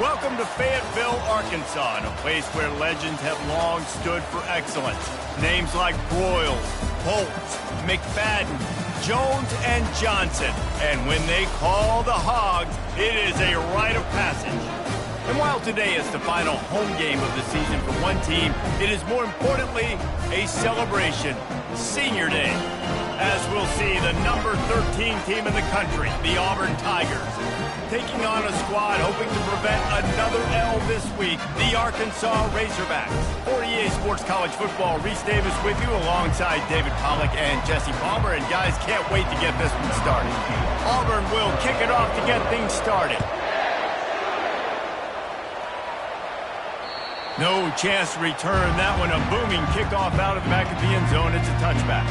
Welcome to Fayetteville, Arkansas, a place where legends have long stood for excellence. Names like Broyles, Holtz, McFadden, Jones, and Johnson. And when they call the Hogs, it is a rite of passage. And while today is the final home game of the season for one team, it is more importantly a celebration, Senior Day. As we'll see, the number 13 team in the country, the Auburn Tigers, taking on a squad hoping to prevent another L this week, the Arkansas Razorbacks. For EA Sports College Football, Reese Davis with you alongside David Pollack and Jesse Palmer. And guys, can't wait to get this one started. Auburn will kick it off to get things started. No chance to return that one. A booming kickoff out of the back of the end zone. It's a touchback.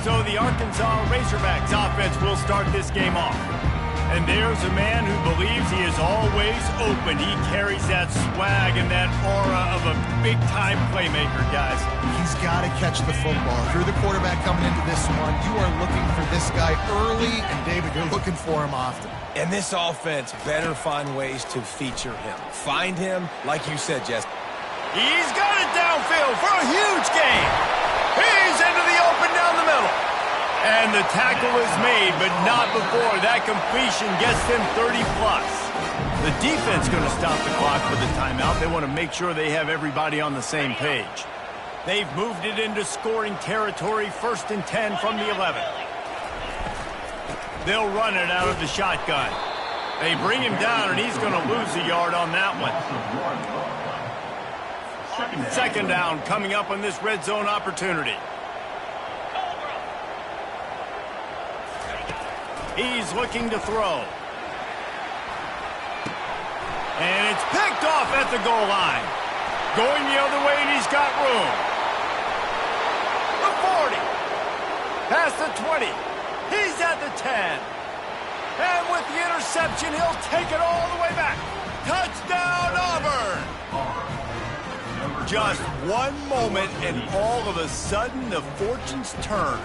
So the Arkansas Razorbacks offense will start this game off. And there's a man who believes he is always open. He carries that swag and that aura of a big-time playmaker, guys. He's got to catch the football. If you're the quarterback coming into this one, you are looking for this guy early, and David, you're looking for him often. And this offense better find ways to feature him. Find him, like you said, Jess. He's got it downfield for a huge gain. He's into the open down the middle. And the tackle is made, but not before that completion gets them 30-plus. The defense going to stop the clock with a timeout. They want to make sure they have everybody on the same page. They've moved it into scoring territory, 1st and 10 from the 11. They'll run it out of the shotgun. They bring him down, and he's going to lose a yard on that one. 2nd down coming up on this red zone opportunity. He's looking to throw. And it's picked off at the goal line. Going the other way, and he's got room. The 40. Past the 20. He's at the 10. And with the interception, he'll take it all the way back. Touchdown, Auburn! Just one moment, and all of a sudden, the fortunes turn.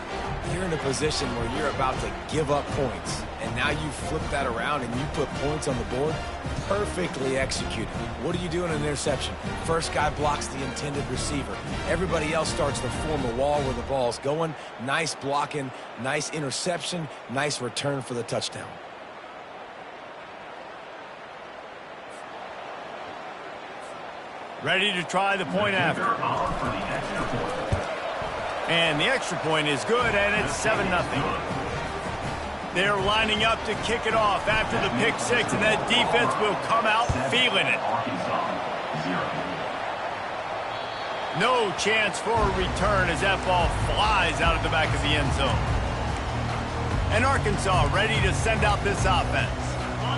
You're in a position where you're about to give up points, and now you flip that around and you put points on the board. Perfectly executed. What do you do in an interception? First guy blocks the intended receiver. Everybody else starts to form a wall where the ball's going. Nice blocking, nice interception, nice return for the touchdown. Ready to try the point after. And the extra point is good, and it's 7-0. They're lining up to kick it off after the pick six, and that defense will come out feeling it. No chance for a return as that ball flies out of the back of the end zone. And Arkansas ready to send out this offense.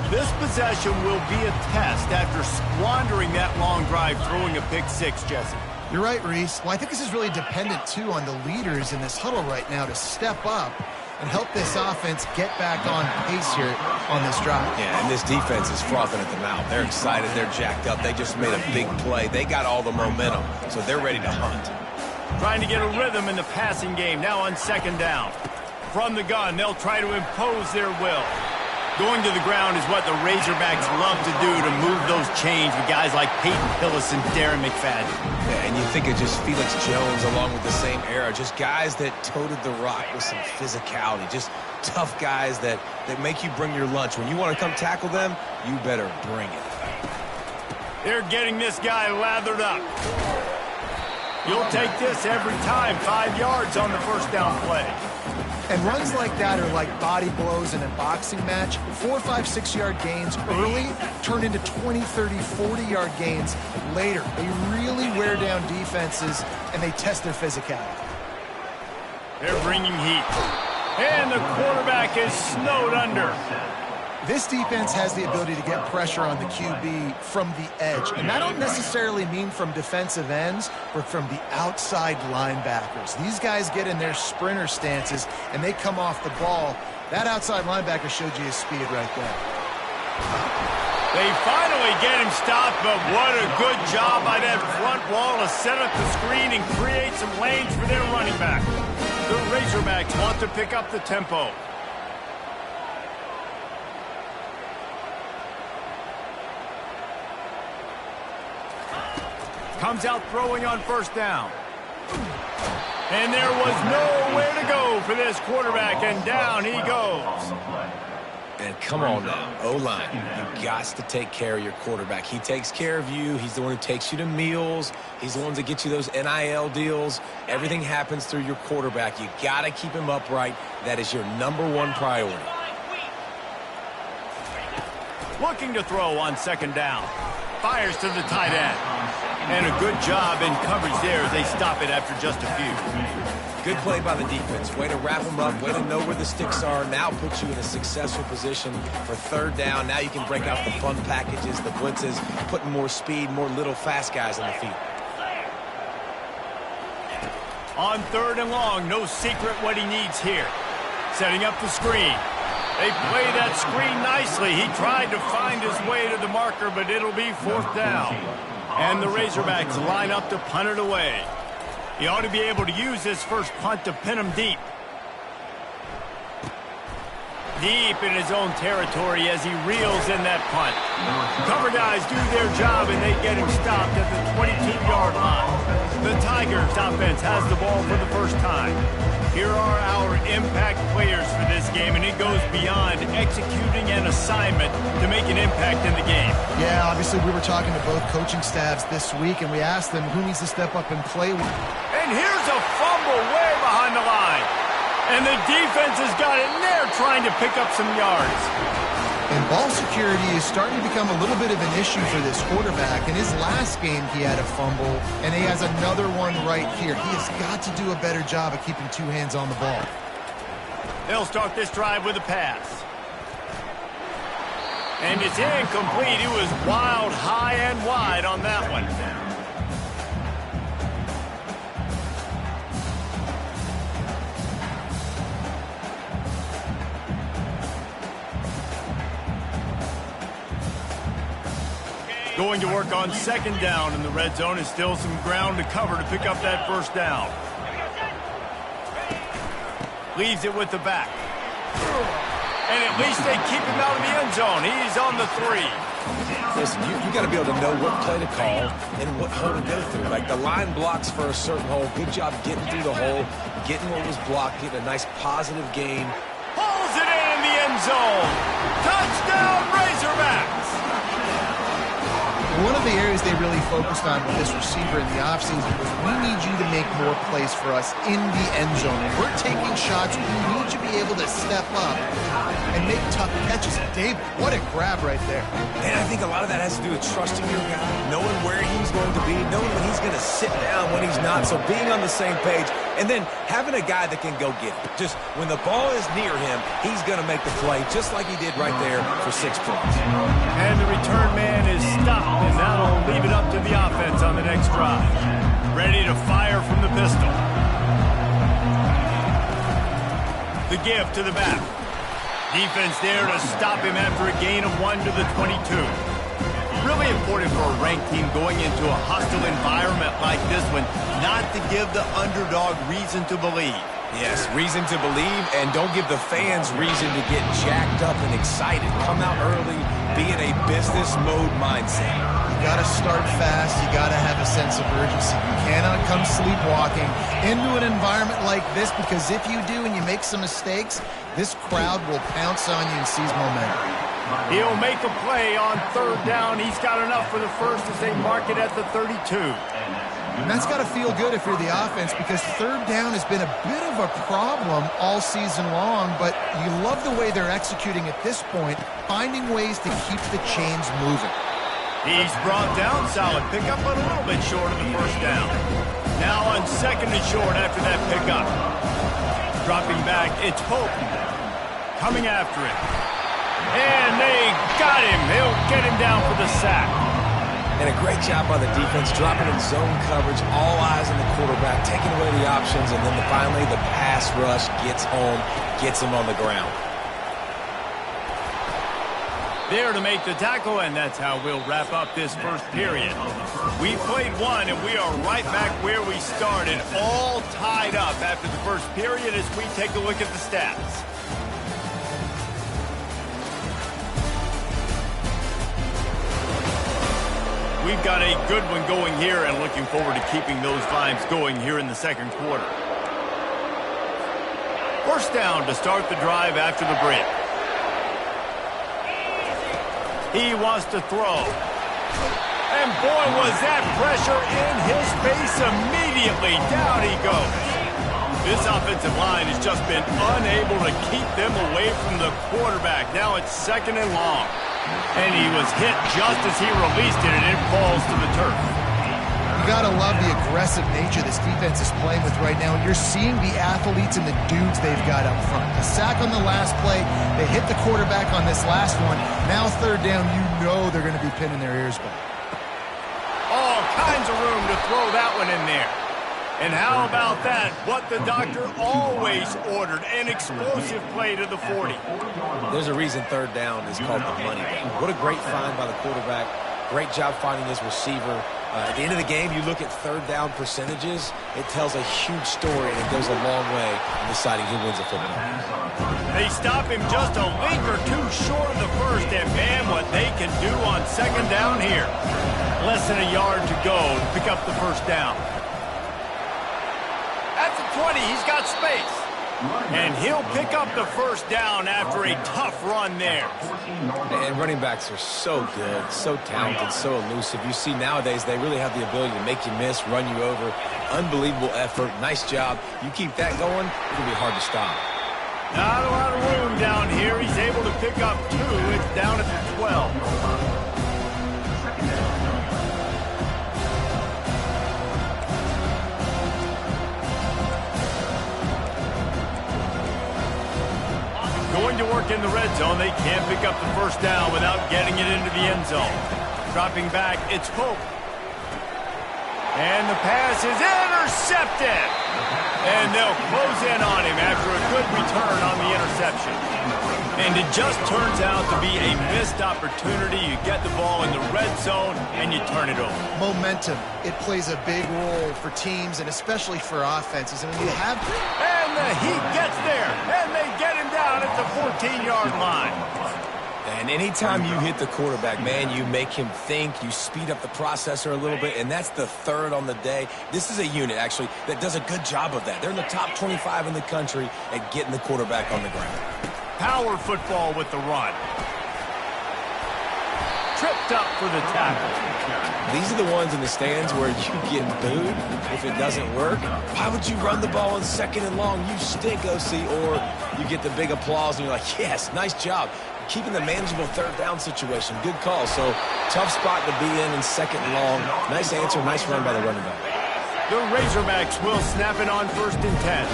This possession will be a test after squandering that long drive throwing a pick six, Jesse. You're right, Reese. Well, I think this is really dependent, too, on the leaders in this huddle right now to step up and help this offense get back on pace here on this drive. Yeah, and this defense is frothing at the mouth. They're excited. They're jacked up. They just made a big play. They got all the momentum, so they're ready to hunt. Trying to get a rhythm in the passing game now on 2nd down. From the gun, they'll try to impose their will. Going to the ground is what the Razorbacks love to do to move those chains with guys like Peyton Hillis and Darren McFadden. Yeah, and you think of just Felix Jones along with the same era, just guys that toted the rock with some physicality, just tough guys that make you bring your lunch. When you want to come tackle them, you better bring it. They're getting this guy lathered up. You'll take this every time. 5 yards on the 1st down play. And runs like that are like body blows in a boxing match. 4, 5, 6 yard gains early turn into 20, 30, 40-yard gains later. They really wear down defenses, and they test their physicality. They're bringing heat. And the quarterback is snowed under. This defense has the ability to get pressure on the QB from the edge. And that don't necessarily mean from defensive ends, but from the outside linebackers. These guys get in their sprinter stances, and they come off the ball. That outside linebacker showed you his speed right there. They finally get him stopped, but what a good job by that front wall to set up the screen and create some lanes for their running back. The Razorbacks want to pick up the tempo. Comes out throwing on first down. And there was nowhere to go for this quarterback, and down he goes. And come on now, O-line, you got to take care of your quarterback. He takes care of you. He's the one who takes you to meals. He's the one that gets you those NIL deals. Everything happens through your quarterback. You got to keep him upright. That is your #1 priority. Looking to throw on second down. Fires to the tight end. And a good job in coverage there as they stop it after just a few. Good play by the defense. Way to wrap them up. Way to know where the sticks are. Now puts you in a successful position for third down. Now you can break out the fun packages, the blitzes, putting more speed, more little fast guys on the field. On third and long, no secret what he needs here. Setting up the screen. They play that screen nicely. He tried to find his way to the marker, but it'll be fourth down. And the Razorbacks line up to punt it away. He ought to be able to use this first punt to pin him deep. Deep in his own territory as he reels in that punt. Cover guys do their job, and they get him stopped at the 22-yard line. The Tigers offense has the ball for the first time. Here are our impact players for this game, and it goes beyond executing an assignment to make an impact in the game. Yeah, obviously we were talking to both coaching staffs this week, and we asked them who needs to step up and play. And here's a fumble way behind the line. And the defense has got in there trying to pick up some yards. And ball security is starting to become a little bit of an issue for this quarterback. In his last game, he had a fumble, and he has another one right here. He has got to do a better job of keeping two hands on the ball. They'll start this drive with a pass. And it's incomplete. It was wild, high and wide on that one. Going to work on second down in the red zone is still some ground to cover to pick up that first down. Leaves it with the back. And at least they keep him out of the end zone. He's on the 3. Listen, you got to be able to know what play to call and what hole to go through. Like the line blocks for a certain hole. Good job getting through the hole, getting what was blocked, getting a nice positive gain. Pulls it in the end zone. Touchdown, Razorbacks. One of the areas they really focused on with this receiver in the offseason was we need you to make more plays for us in the end zone. When we're taking shots, we need you to be able to step up and make tough catches. David, what a grab right there. And I think a lot of that has to do with trusting your guy, knowing where he's going to be, knowing when he's going to sit down, when he's not. So being on the same page, and then having a guy that can go get it. Just when the ball is near him, he's going to make the play, just like he did right there for 6 points. And the return man is stopped, and that'll leave it up to the offense on the next drive. Ready to fire from the pistol. The give to the back. Defense there to stop him after a gain of 1 to the 22. Really important for a ranked team going into a hostile environment like this one, not to give the underdog reason to believe. Yes, reason to believe, and don't give the fans reason to get jacked up and excited. Come out early, be in a business mode mindset. You got to start fast. You got to have a sense of urgency. You cannot come sleepwalking into an environment like this, because if you do and you make some mistakes, this crowd will pounce on you and seize momentum. He'll make a play on third down. He's got enough for the first as they mark it at the 32. And that's got to feel good if you're the offense, because third down has been a bit of a problem all season long, but you love the way they're executing at this point, finding ways to keep the chains moving. He's brought down solid pickup, but a little bit short of the first down. Now on second and short after that pickup. Dropping back, it's Pope coming after him. And they got him. He'll get him down for the sack. And a great job by the defense, dropping in zone coverage, all eyes on the quarterback, taking away the options, and then finally the pass rush gets home, gets him on the ground. There to make the tackle, and that's how we'll wrap up this first period. We played one, and we are right back where we started, all tied up after the first period as we take a look at the stats. we've got a good one going here and looking forward to keeping those vibes going here in the second quarter. First down to start the drive after the break. He wants to throw. And boy, was that pressure in his face immediately. Down he goes. This offensive line has just been unable to keep them away from the quarterback. Now it's 2nd and long. And he was hit just as he released it, and it falls to the turf. You gotta love the aggressive nature this defense is playing with right now. You're seeing the athletes and the dudes they've got up front. A sack on the last play. They hit the quarterback on this last one. Now 3rd down, you know they're going to be pinning their ears back. All kinds of room to throw that one in there. And how about that? What the doctor always ordered, an explosive play to the 40. There's a reason 3rd down is called the money down. What a great find by the quarterback. Great job finding his receiver. At the end of the game, you look at 3rd down percentages. It tells a huge story, and it goes a long way in deciding who wins a football. They stop him just a link or two short of the first, and man, what they can do on 2nd down here. Less than a yard to go to pick up the first down. At the 20, he's got space. And he'll pick up the first down after a tough run there. And running backs are so good, so talented, so elusive. You see nowadays they really have the ability to make you miss, run you over. Unbelievable effort. Nice job. You keep that going, it'll be hard to stop. Not a lot of room down here. He's able to pick up 2. It's down at the 12. Going to work in the red zone. They can't pick up the first down without getting it into the end zone. Dropping back, it's Pope. And the pass is intercepted. And they'll close in on him after a good return on the interception. And it just turns out to be a missed opportunity. You get the ball in the red zone, and you turn it over. Momentum. It plays a big role for teams and especially for offenses. And when you have... And the Heat gets there, and they get him down at the 14-yard line. And anytime you hit the quarterback, man, you make him think, you speed up the processor a little bit, and that's the 3rd on the day. This is a unit, actually, that does a good job of that. They're in the top 25 in the country at getting the quarterback on the ground. Power football with the run. Tripped up for the tackle. These are the ones in the stands where you get booed if it doesn't work. Why would you run the ball on 2nd and long? You stink, OC. Or you get the big applause and you're like, yes, nice job. Keeping the manageable 3rd down situation. Good call. So tough spot to be in 2nd and long. Nice answer, nice run by the running back. The Razorbacks will snap it on 1st and 10.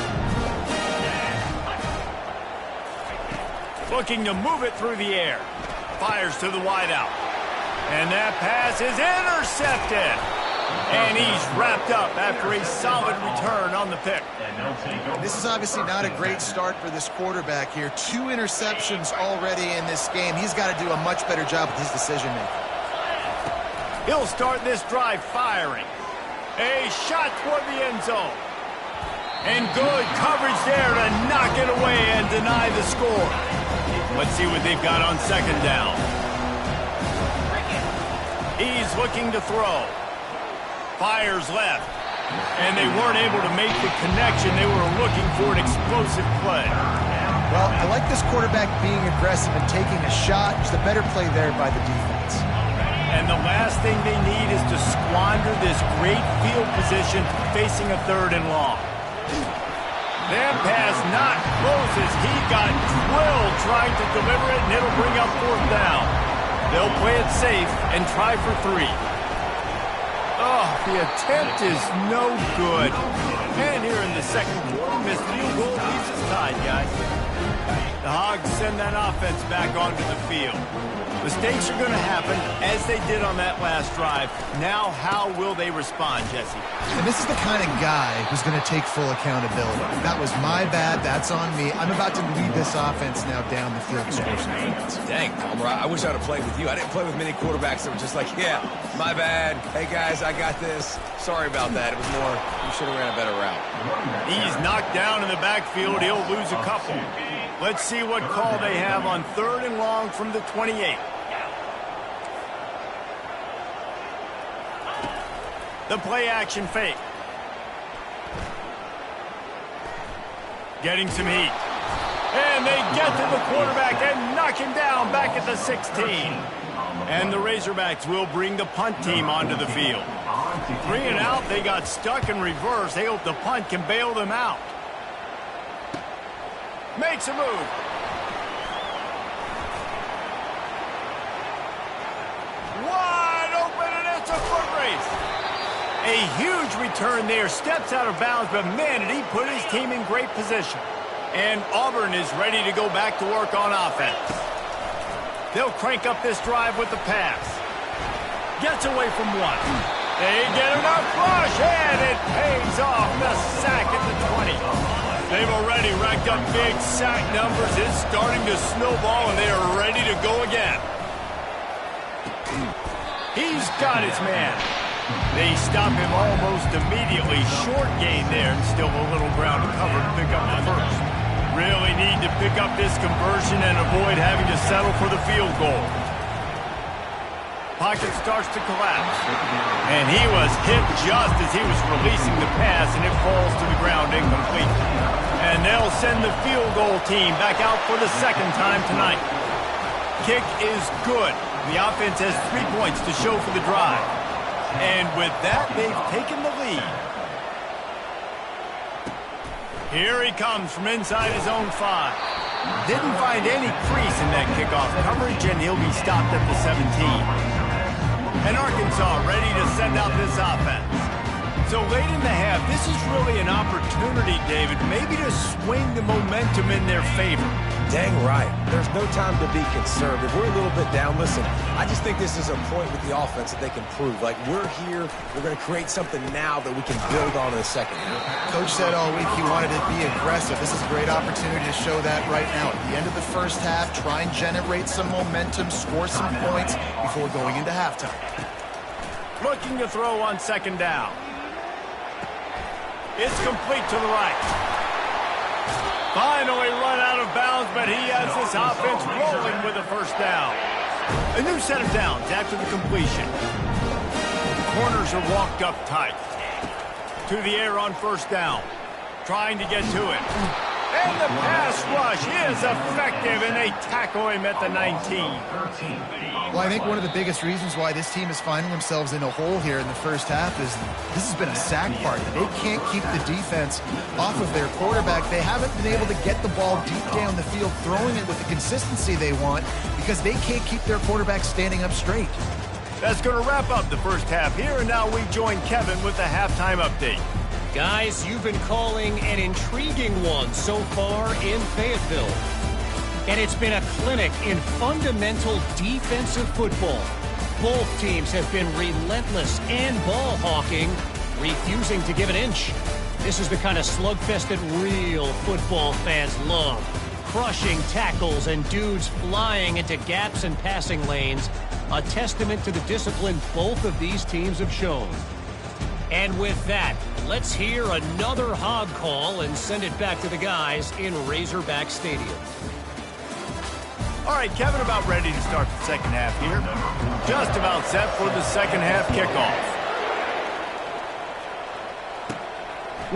Looking to move it through the air. Fires to the wideout. And that pass is intercepted. And he's wrapped up after a solid return on the pick. This is obviously not a great start for this quarterback here. 2 interceptions already in this game. He's got to do a much better job with his decision-making. He'll start this drive firing. A shot toward the end zone. And good coverage there to knock it away and deny the score. Let's see what they've got on 2nd down. He's looking to throw. Fires left. And they weren't able to make the connection. They were looking for an explosive play. Well, I like this quarterback being aggressive and taking a shot. Just a better play there by the defense. And the last thing they need is to squander this great field position facing a 3rd and long. That pass not close as he got drilled trying to deliver it, and it'll bring up 4th down. They'll play it safe and try for 3. Oh, the attempt is no good. And here in the second quarter, missed field goal leaves us tied, guys. The Hogs send that offense back onto the field. Mistakes are going to happen, as they did on that last drive. Now, how will they respond, Jesse? And this is the kind of guy who's going to take full accountability. That was my bad. That's on me. I'm about to lead this offense now down the field to score some points. Dang, Palmer, I wish I would have played with you. I didn't play with many quarterbacks that were just like, yeah, my bad. Hey, guys, I got this. Sorry about that. It was more, you should have ran a better route. He's knocked down in the backfield. He'll lose a couple. Let's see what call they have on 3rd and long from the 28. The play action fake. Getting some heat. And they get to the quarterback and knock him down back at the 16. And the Razorbacks will bring the punt team onto the field. 3 and out, they got stuck in reverse. They hope the punt can bail them out. Makes a move. Wide open, and it's a foot race. A huge return there. Steps out of bounds, but man, did he put his team in great position. And Auburn is ready to go back to work on offense. They'll crank up this drive with the pass. Gets away from one. They get enough rush, and it pays off. The sack at the 20. They've already racked up big sack numbers. It's starting to snowball, and they are ready to go again. He's got his man. They stop him almost immediately. Short gain there, and still a little ground to cover to pick up the first. Really need to pick up this conversion and avoid having to settle for the field goal. Pocket starts to collapse. And he was hit just as he was releasing the pass, and it falls to the ground incomplete. And they'll send the field goal team back out for the second time tonight. Kick is good. The offense has 3 points to show for the drive. And with that, they've taken the lead. Here he comes from inside his own 5. Didn't find any crease in that kickoff coverage, and he'll be stopped at the 17. And Arkansas ready to send out this offense. So late in the half, this is really an opportunity, David, maybe to swing the momentum in their favor. Dang right. There's no time to be concerned. If we're a little bit down, listen, I just think this is a point with the offense that they can prove. Like, we're here, we're going to create something now that we can build on in the second half. Coach said all week he wanted to be aggressive. This is a great opportunity to show that right now. At the end of the first half, try and generate some momentum, score some points before going into halftime. Looking to throw on second down. It's complete to the right. Finally run out of bounds, but he has this offense rolling with a first down. A new set of downs after the completion. Corners are walked up tight. To the air on first down. Trying to get to it. And the pass rush is effective, and they tackle him at the 19. Well, I think one of the biggest reasons why this team is finding themselves in a hole here in the first half is this has been a sack party. They can't keep the defense off of their quarterback. They haven't been able to get the ball deep down the field, throwing it with the consistency they want because they can't keep their quarterback standing up straight. That's going to wrap up the first half here, and now we join Kevin with the halftime update. Guys, you've been calling an intriguing one so far in Fayetteville. And it's been a clinic in fundamental defensive football. Both teams have been relentless and ball hawking, refusing to give an inch. This is the kind of slugfest that real football fans love. Crushing tackles and dudes flying into gaps and passing lanes. A testament to the discipline both of these teams have shown. And with that, let's hear another hog call and send it back to the guys in Razorback Stadium. All right, Kevin, about ready to start the second half here. Just about set for the second half kickoff.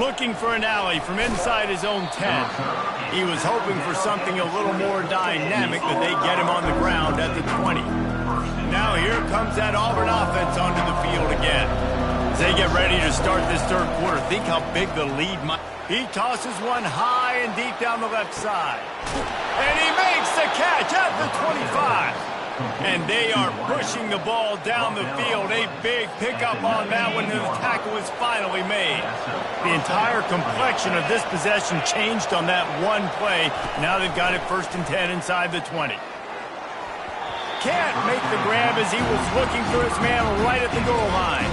Looking for an alley from inside his own 10. He was hoping for something a little more dynamic, but they get him on the ground at the 20. Now here comes that Auburn offense onto the field again. As they get ready to start this third quarter, think how big the lead might. He tosses one high and deep down the left side. And he makes the catch at the 25. And they are pushing the ball down the field. A big pickup on that one, and the tackle is finally made. The entire complexion of this possession changed on that one play. Now they've got it 1st and 10 inside the 20. Can't make the grab as he was looking for his man right at the goal line.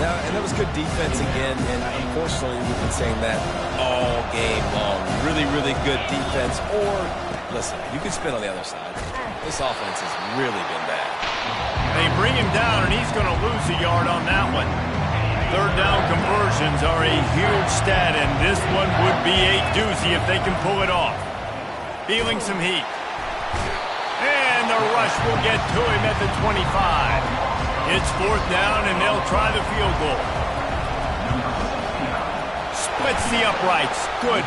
And that was good defense again, and unfortunately we've been saying that all game long. Really, really good defense. Or, listen, you can spin on the other side. This offense has really been bad. They bring him down, and he's going to lose a yard on that one. Third down conversions are a huge stat, and this one would be a doozy if they can pull it off. Feeling some heat. And the rush will get to him at the 25. It's 4th down, and they'll try the field goal. Splits the uprights. Good.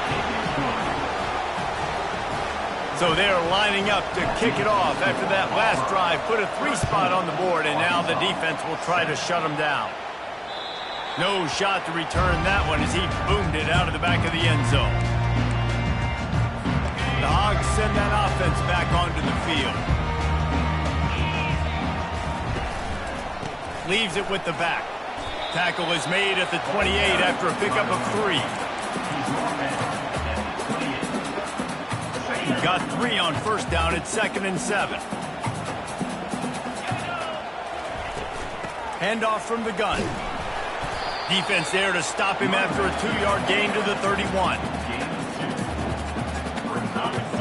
So they're lining up to kick it off after that last drive. Put a 3-spot on the board, and now the defense will try to shut them down. No shot to return that one as he boomed it out of the back of the end zone. The Hogs send that offense back onto the field. Leaves it with the back. Tackle is made at the 28 after a pickup of 3. Got 3 on 1st down at 2nd and 7. Handoff from the gun. Defense there to stop him after a 2-yard gain to the 31.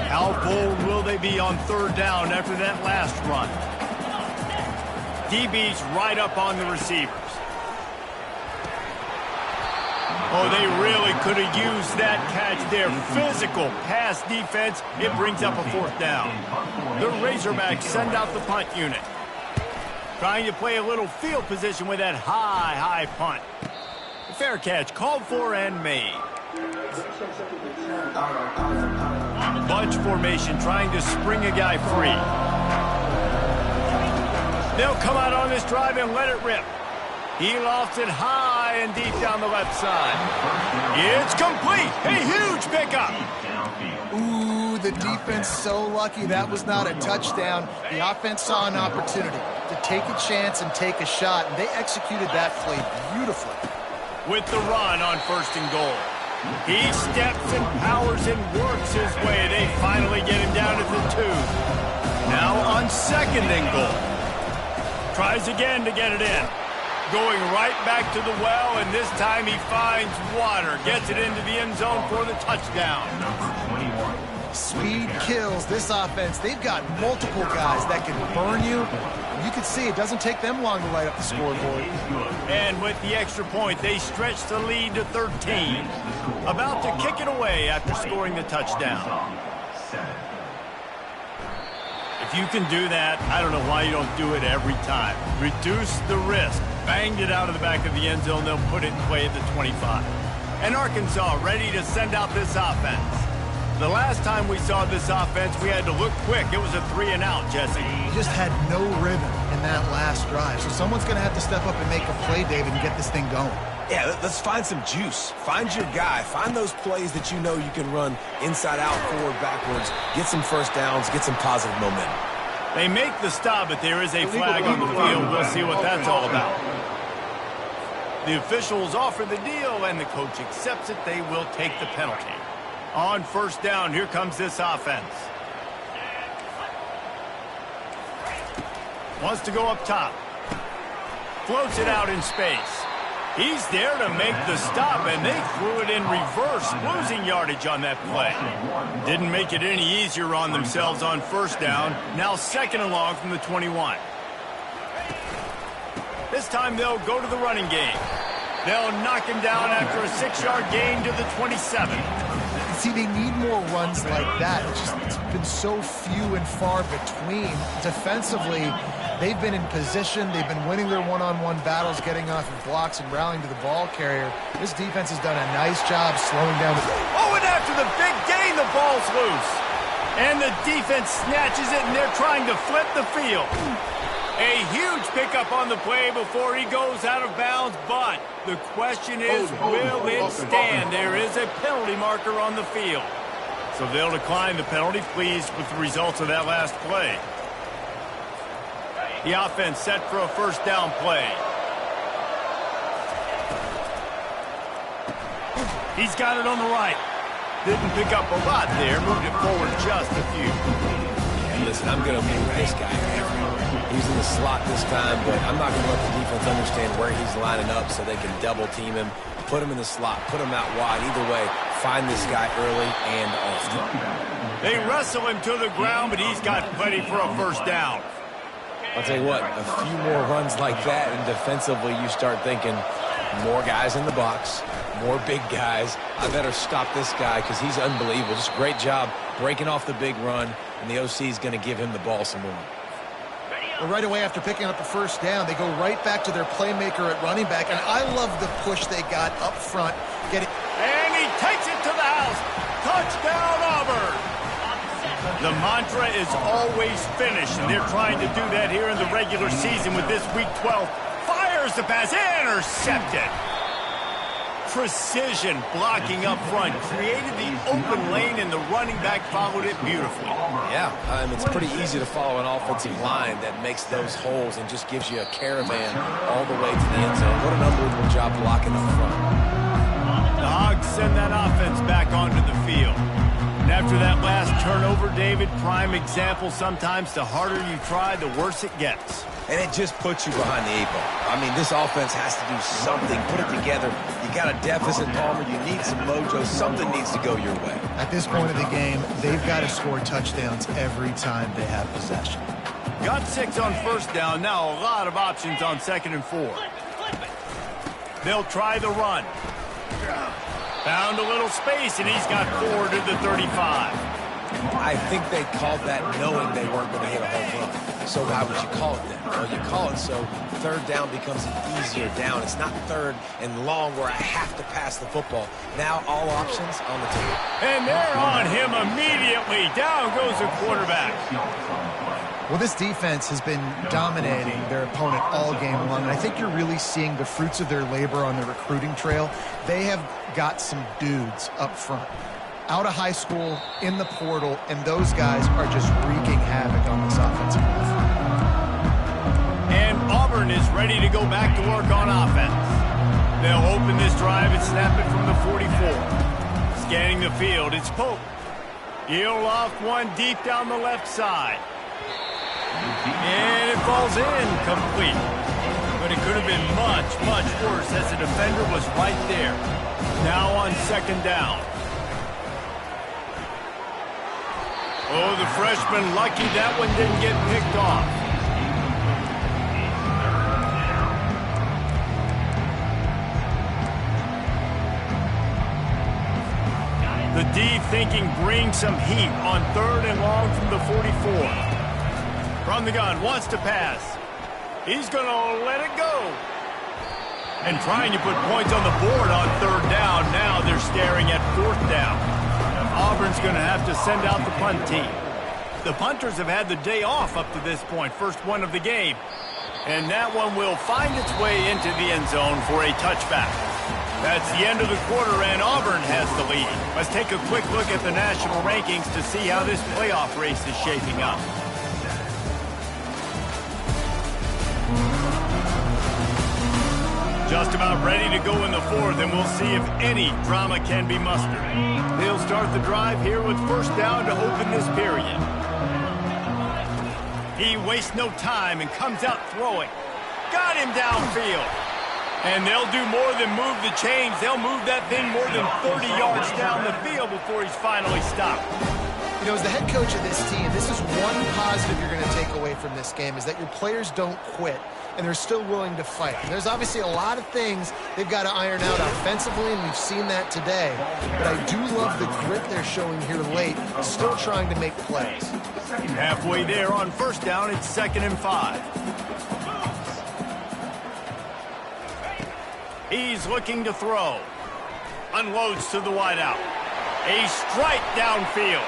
How bold will they be on 3rd down after that last run? DB's right up on the receivers. Oh, they really could have used that catch there. Physical pass defense. It brings up a 4th down. The Razorbacks send out the punt unit. Trying to play a little field position with that high punt. Fair catch called for and made. Bunch formation trying to spring a guy free. They'll come out on this drive and let it rip. He lofts it high and deep down the left side. It's complete. A huge pickup. Ooh, the defense so lucky that was not a touchdown. The offense saw an opportunity to take a chance and take a shot, and they executed that play beautifully. With the run on 1st and goal. He steps and powers and works his way. They finally get him down at the 2. Now on 2nd and goal. Tries again to get it in. Going right back to the well, and this time he finds water. Gets it into the end zone for the touchdown. Speed kills this offense. They've got multiple guys that can burn you. You can see it doesn't take them long to light up the scoreboard. And with the extra point, they stretch the lead to 13. About to kick it away after scoring the touchdown. If you can do that, I don't know why you don't do it every time. Reduce the risk. Banged it out of the back of the end zone. They'll put it in play at the 25. And Arkansas ready to send out this offense. The last time we saw this offense, we had to look quick. It was a 3-and-out, Jesse. Just had no rhythm in that last drive. So someone's going to have to step up and make a play, David, and get this thing going. Yeah, let's find some juice. Find your guy. Find those plays that you know you can run inside out, forward, backwards. Get some 1st downs. Get some positive momentum. They make the stop, but there is a flag on the field. We'll see what that's all about. The officials offer the deal, and the coach accepts it. They will take the penalty. On 1st down, here comes this offense. Wants to go up top. Floats it out in space. He's there to make the stop, and they threw it in reverse, losing yardage on that play. Didn't make it any easier on themselves on 1st down. Now 2nd and long from the 21. This time they'll go to the running game. They'll knock him down after a 6-yard gain to the 27. See, they need more runs like that. It's been so few and far between. Defensively, they've been in position. They've been winning their one-on-one battles, getting off of blocks and rallying to the ball carrier. This defense has done a nice job slowing down. Oh, and after the big gain, the ball's loose. And the defense snatches it, and they're trying to flip the field. A huge pickup on the play before he goes out of bounds, but the question is, will it stand? There is a penalty marker on the field. So they'll decline the penalty, pleased with the results of that last play. The offense set for a 1st down play. He's got it on the right. Didn't pick up a lot there, moved it forward just a few. And listen, I'm going to move this guy everywhere. He's in the slot this time, but I'm not going to let the defense understand where he's lining up so they can double team him, put him in the slot, put him out wide. Either way, find this guy early and often. They wrestle him to the ground, but he's got plenty for a 1st down. I'll tell you what, a few more runs like that, and defensively you start thinking, more guys in the box, more big guys. I better stop this guy because he's unbelievable. Just great job breaking off the big run, and the OC is going to give him the ball some more. Well, right away after picking up the first down, they go right back to their playmaker at running back, and I love the push they got up front. And he takes it to the house. Touchdown, Auburn. The mantra is always finish, and they're trying to do that here in the regular season with this Week 12. Fires the pass, intercepted. Precision blocking up front, created the open lane, and the running back followed it beautifully. Yeah, it's pretty easy to follow an offensive line that makes those holes and just gives you a caravan all the way to the end zone. What an unbelievable job blocking up front. The Hogs send that offense back onto the field. And after that last turnover, David, prime example, sometimes the harder you try, the worse it gets. And it just puts you behind the 8 ball. I mean, this offense has to do something, put it together. You got a deficit, Palmer. You need some mojo. Something needs to go your way. At this point of the game, they've got to score touchdowns every time they have possession. Got 6 on first down. Now a lot of options on 2nd and 4. They'll try the run. Found a little space, and he's got 4 to the 35. I think they called that knowing they weren't going to hit a home run. So why would you call it then? Well, you call it so 3rd down becomes an easier down. It's not 3rd and long where I have to pass the football. Now all options on the table. And they're on him immediately. Down goes the quarterback. Well, this defense has been dominating their opponent all game long, and I think you're really seeing the fruits of their labor on the recruiting trail. They have got some dudes up front, out of high school, in the portal, and those guys are just wreaking havoc on this offensive line. And Auburn is ready to go back to work on offense. They'll open this drive and snap it from the 44. Scanning the field, it's Pope. He'll off one deep down the left side. And it falls in, complete. But it could have been much, much worse as the defender was right there. Now on 2nd down. Oh, the freshman lucky that one didn't get picked off. The D thinking bring some heat on 3rd and long from the 44. From the gun, wants to pass. He's going to let it go. And trying to put points on the board on 3rd down. Now they're staring at 4th down. Auburn's going to have to send out the punt team. The punters have had the day off up to this point, first one of the game. And that one will find its way into the end zone for a touchback. That's the end of the quarter, and Auburn has the lead. Let's take a quick look at the national rankings to see how this playoff race is shaping up. Just about ready to go in the 4th, and we'll see if any drama can be mustered. They'll start the drive here with 1st down to open this period. He wastes no time and comes out throwing. Got him downfield. And they'll do more than move the chains. They'll move that thing more than 30 yards down the field before he's finally stopped. You know, as the head coach of this team, this is one positive you're going to take away from this game, is that your players don't quit, and they're still willing to fight. And there's obviously a lot of things they've got to iron out offensively, and we've seen that today. But I do love the grit they're showing here late, still trying to make plays. Halfway there on 1st down, it's 2nd and 5. He's looking to throw. Unloads to the wideout. A strike downfield.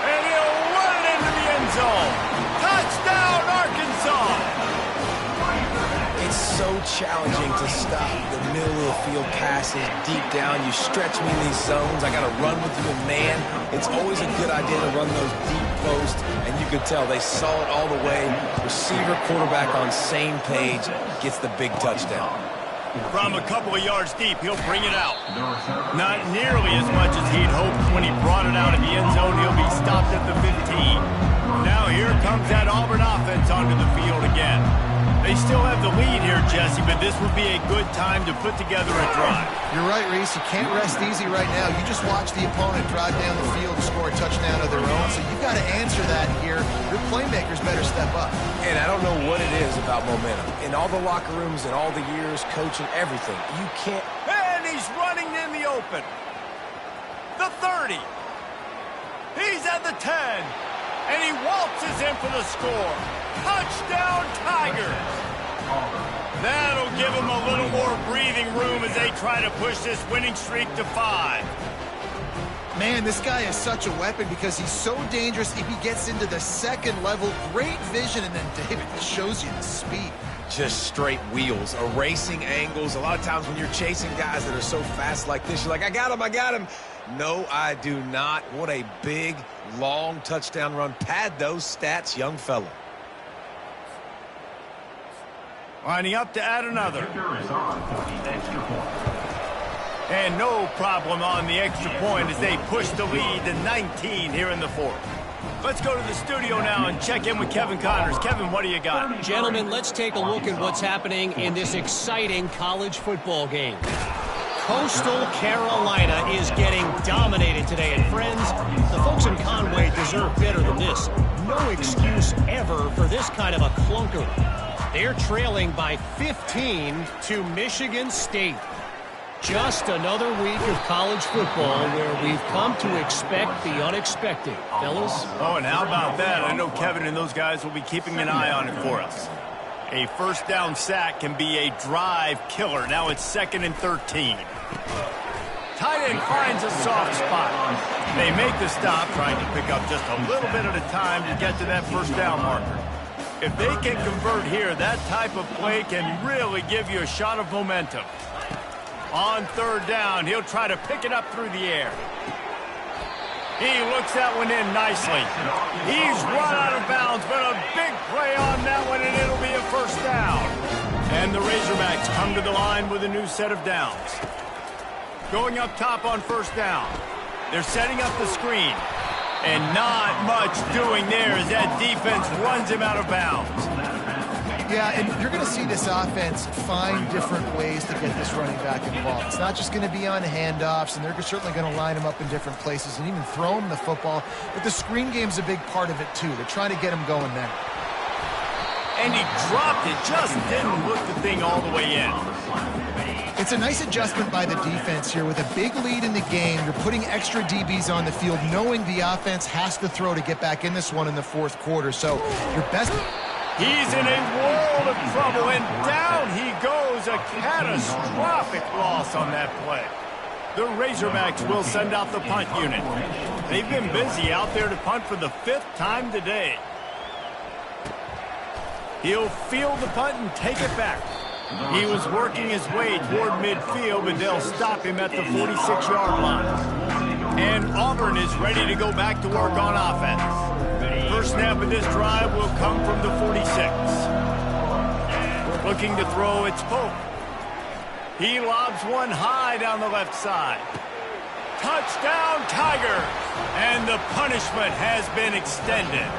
And he'll run it into the end zone. Touchdown, Arkansas! It's so challenging to stop the middle of the field passes deep down. You stretch me in these zones. I got to run with you in man. It's always a good idea to run those deep posts, and you could tell they saw it all the way. Receiver, quarterback on same page, gets the big touchdown. From a couple of yards deep, he'll bring it out. Not nearly as much as he'd hoped when he brought it out in the end zone. He'll be stopped at the 15. Now here comes that Auburn offense onto the field again. They still have the lead here, Jesse, but this would be a good time to put together a drive. You're right, Reese. You can't rest easy right now. You just watch the opponent drive down the field and score a touchdown of their own, so you've got to answer that here. Your playmakers better step up. And I don't know what it is about momentum. In all the locker rooms and all the years, coaching, everything, you can't... And he's running in the open. The 30. He's at the 10. And he waltzes in for the score. Touchdown, Tigers! That'll give them a little more breathing room as they try to push this winning streak to 5. Man, this guy is such a weapon because he's so dangerous if he gets into the second level. Great vision, and then David shows you the speed. Just straight wheels, erasing angles. A lot of times when you're chasing guys that are so fast like this, you're like, I got him. No, I do not. What a big, long touchdown run. Pad those stats, young fella. Lining up to add another. And no problem on the extra point as they push the lead to 19 here in the fourth. Let's go to the studio now and check in with Kevin Connors. Kevin, what do you got? Gentlemen, let's take a look at what's happening in this exciting college football game. Coastal Carolina is getting dominated today. And friends, the folks in Conway deserve better than this. No excuse ever for this kind of a clunker. They're trailing by 15 to Michigan State. Just another week of college football where we've come to expect the unexpected, fellas. Oh, and how about that? I know Kevin and those guys will be keeping an eye on it for us. A first down sack can be a drive killer. Now it's 2nd and 13. Tight end finds a soft spot. They make the stop, trying to pick up just a little bit at a time to get to that first down marker. If they can convert here, that type of play can really give you a shot of momentum. On 3rd down, he'll try to pick it up through the air. He looks that one in nicely. He's run out of bounds, but a big play on that one, and it'll be a first down. And the Razorbacks come to the line with a new set of downs. Going up top on 1st down. They're setting up the screen. And not much doing there as that defense runs him out of bounds. Yeah, and you're going to see this offense find different ways to get this running back involved. It's not just going to be on handoffs, and they're certainly going to line him up in different places and even throw him the football. But the screen game's a big part of it, too. They're trying to get him going there. And he dropped it, just didn't look the thing all the way in. It's a nice adjustment by the defense here. With a big lead in the game, you're putting extra DBs on the field, knowing the offense has to throw to get back in this one in the 4th quarter. So your best... He's in a world of trouble, and down he goes. A catastrophic loss on that play. The Razorbacks will send out the punt unit. They've been busy out there to punt for the 5th time today. He'll field the punt and take it back. He was working his way toward midfield, but they'll stop him at the 46-yard line. And Auburn is ready to go back to work on offense. First snap of this drive will come from the 46. Looking to throw, it's Pope. He lobs one high down the left side. Touchdown, Tigers! And the punishment has been extended.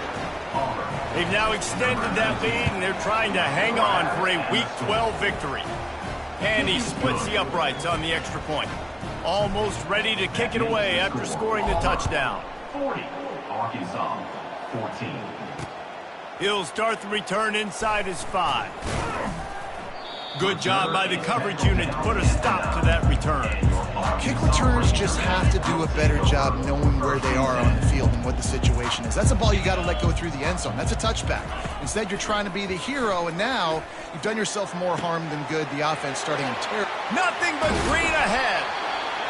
They've now extended that lead, and they're trying to hang on for a Week 12 victory. And he splits the uprights on the extra point. Almost ready to kick it away after scoring the touchdown. 40, Arkansas, 14. He'll start the return inside his 5. Good job by the coverage unit to put a stop to that return. Kick returners just have to do a better job knowing where they are on the field and what the situation is. That's a ball you got to let go through the end zone. That's a touchback. Instead, you're trying to be the hero, and now you've done yourself more harm than good. The offense starting to tear. Nothing but green ahead.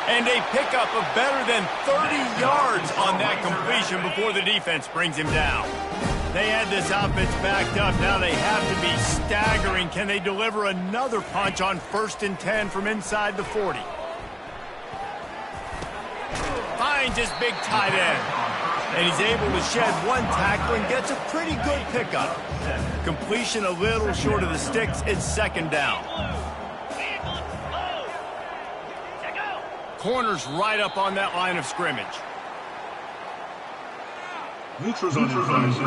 And a pickup of better than 30 yards on that completion before the defense brings him down. They had this offense backed up. Now they have to be staggering. Can they deliver another punch on 1st and 10 from inside the 40? Finds his big tight end. And he's able to shed one tackle and gets a pretty good pickup. Completion a little short of the sticks. It's 2nd down. Corners right up on that line of scrimmage. Neutrals on defense.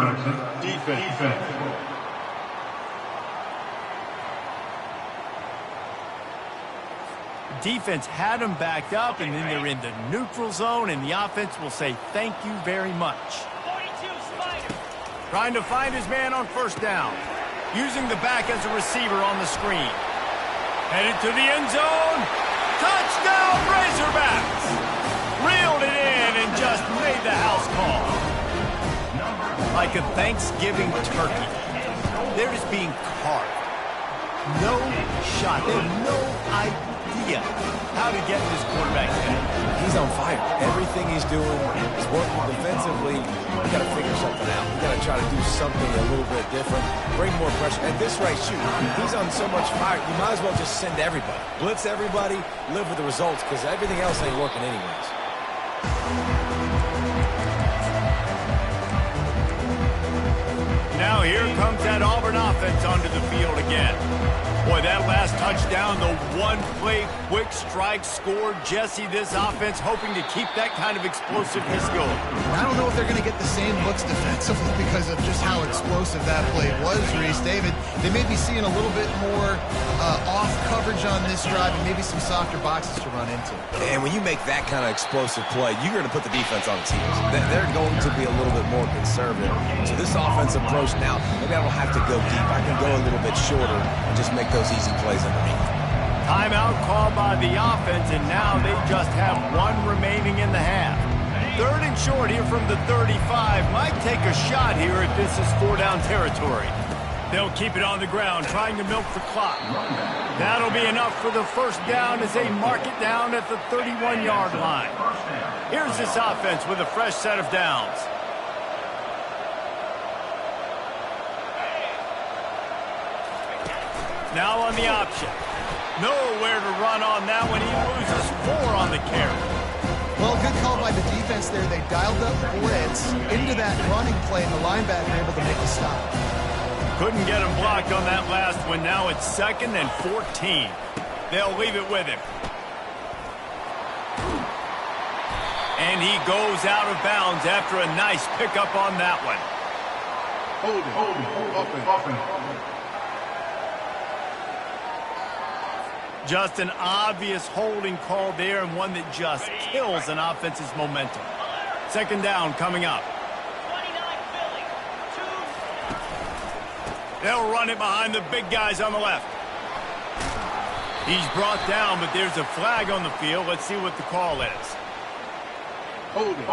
Defense had them backed up, and then they're in the neutral zone, and the offense will say thank you very much. Trying to find his man on 1st down. Using the back as a receiver on the screen. Headed to the end zone. Touchdown, Razorbacks! Reeled it in and just made the house call. like a Thanksgiving turkey. They're just being carved. No shot. They have no idea how to get in this quarterback's head. He's on fire. Everything he's doing is working defensively. We got to figure something out. We got to try to do something a little bit different. Bring more pressure. At this rate, shoot, he's on so much fire. You might as well just send everybody. Blitz everybody, live with the results, because everything else ain't working anyways. Now here comes that Auburn offense onto the field again. Boy, that last touchdown, the one-play quick strike score. Jesse, this offense hoping to keep that kind of explosiveness going. I don't know if they're going to get the same looks defensively because of just how explosive that play was, Reese. David, they may be seeing a little bit more off coverage on this drive and maybe some softer boxes to run into. And when you make that kind of explosive play, you're going to put the defense on its heels. They're going to be a little bit more conservative. So this offensive approach now, maybe I don't have to go deep. I can go a little bit shorter and just make those easy plays underneath. Timeout called by the offense, and now they just have one remaining in the half. 3rd and short here from the 35. Might take a shot here if this is 4-down territory. They'll keep it on the ground, trying to milk the clock. That'll be enough for the 1st down as they mark it down at the 31-yard line. Here's this offense with a fresh set of downs. Now on the option. Nowhere to run on that one. He loses 4 on the carry. Well, good call by the defense there. They dialed up blitz into that running play, and the linebacker able to make the stop. Couldn't get him blocked on that last one. Now it's 2nd and 14. They'll leave it with him. And he goes out of bounds after a nice pickup on that one. Holding. Just an obvious holding call there, and one that just kills an offense's momentum. 2nd down coming up. They'll run it behind the big guys on the left. He's brought down, but there's a flag on the field. Let's see what the call is. Holding.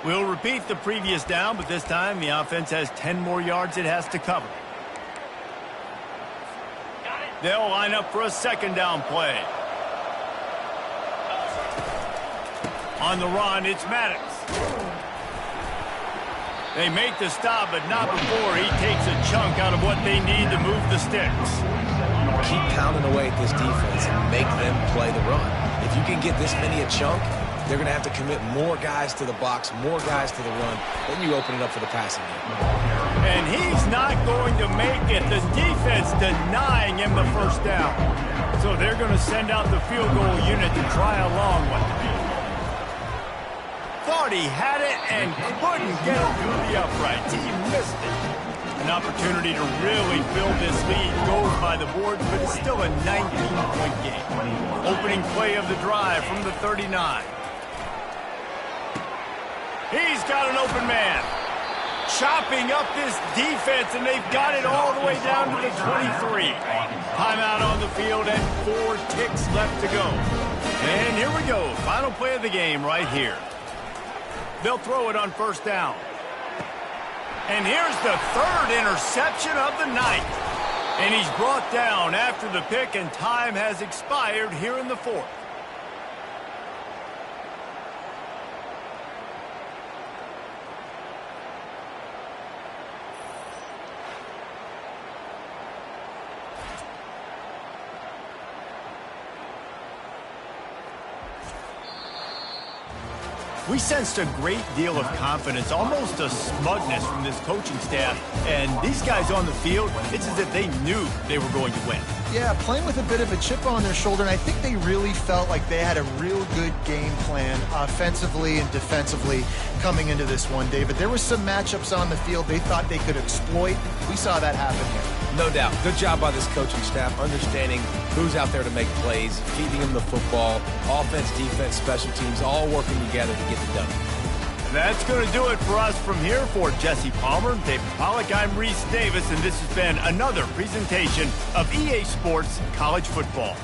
We'll repeat the previous down, but this time the offense has 10 more yards it has to cover. They'll line up for a 2nd down play. On the run, it's Maddox. They make the stop, but not before he takes a chunk out of what they need to move the sticks. Keep pounding away at this defense and make them play the run. If you can get this many a chunk, they're going to have to commit more guys to the box, more guys to the run. Then you open it up for the passing game. And he's not going to make it. The defense denying him the 1st down. So they're going to send out the field goal unit to try a long one. Thought he had it and couldn't get it through the uprights. He missed it. An opportunity to really build this lead goes by the boards, but it's still a 19-point game. Opening play of the drive from the 39. He's got an open man. Chopping up this defense, and they've got it all the way down to the 23. Timeout on the field and 4 ticks left to go. And here we go. Final play of the game right here. They'll throw it on 1st down. And here's the 3rd interception of the night. And he's brought down after the pick, and time has expired here in the 4th. We sensed a great deal of confidence, almost a smugness from this coaching staff. And these guys on the field, it's as if they knew they were going to win. Yeah, playing with a bit of a chip on their shoulder, and I think they really felt like they had a real good game plan offensively and defensively coming into this one, David. There were some matchups on the field they thought they could exploit. We saw that happen here. No doubt. Good job by this coaching staff, understanding who's out there to make plays, feeding them the football, offense, defense, special teams, all working together to get the W. That's going to do it for us from here. For Jesse Palmer, David Pollack, I'm Reese Davis, and this has been another presentation of EA Sports College Football.